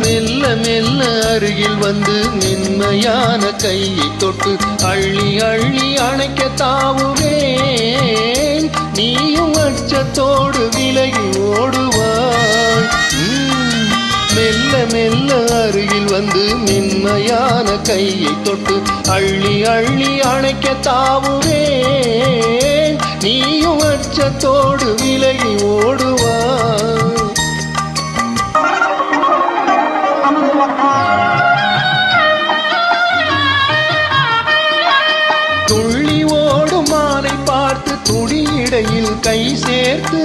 மெல்ல மெல்ல அருகில் வந்து மென்மையான கையை தொட்டு அள்ளி அள்ளி அணைக்க தாவுவேன். நீயும் அச்சத்தோடு விலகி ஓடுவாய். மெல்ல மெல்ல அருகில் வந்து மென்மையான கையை தொட்டு அள்ளி அள்ளி அணைக்க தாவுவேன். நீயும் அச்சத்தோடு விலகி ஓடுவாய். துள்ளி ஓடும் மானை பார்த்து துடியிடையில் கை சேர்த்து,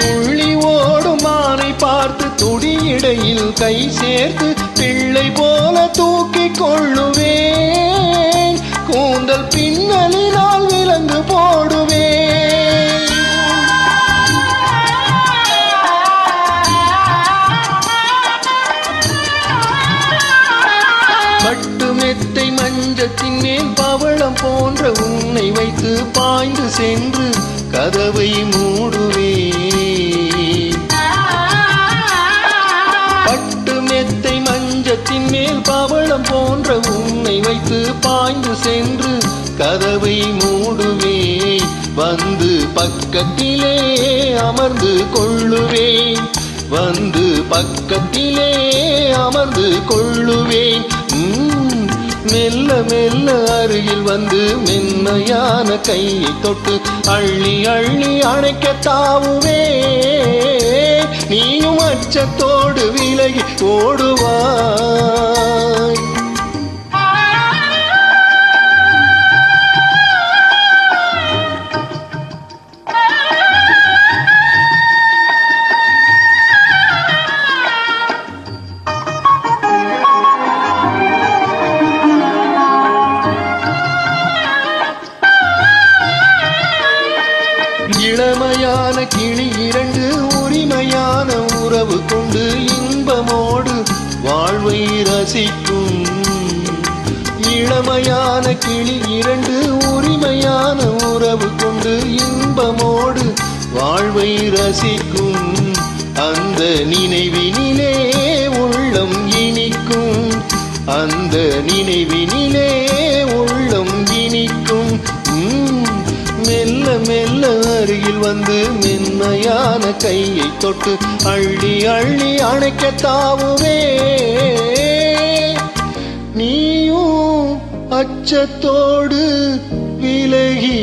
துள்ளி ஓடும் மானை பார்த்து துடியிடையில் கை சேர்த்து பிள்ளை போல தூக்கிக் கொள்ளுவேன். கூந்தல் பின்னலினால் விலங்கு போடுவேன். பட்டு மெத்தை மஞ்சத்தின் மேல் பவளம் போன்ற உன்னை வைத்து பாய்ந்து சென்று கதவை மூடுவேன். பட்டு மெத்தை மஞ்சத்தின் மேல் பவளம் போன்ற உன்னை வைத்து பாய்ந்து சென்று கதவை மூடுவேன். வந்து பக்கத்திலே அமர்ந்து கொள்ளுவேன். வந்து பக்கத்திலே அமர்ந்து கொள்ளுவேன். மெல்ல மெல்ல அருகில் வந்து மென்மையான கையை தொட்டு அள்ளி அள்ளி அணைக்க தாவுவேன். நீயும் அச்சத்தோடு விலகி ஓடுவாய். இளமையான கிளி இரண்டு உரிமையான உறவு கொண்டு இன்பமோடு வாழ்வை ரசிக்கும். இளமையான கிளி இரண்டு உரிமையான உறவு கொண்டு இன்பமோடு வாழ்வை ரசிக்கும். அந்த நினைவினிலே உள்ளம் இனிக்கும். அந்த நினைவினிலே உள்ளம் இனிக்கும். மெல்ல மெல்ல அருகில் வந்து மென்மையான கையை தொட்டு அள்ளி அள்ளி அணைக்க தாவுவேன். நீயும் அச்சத்தோடு விலகி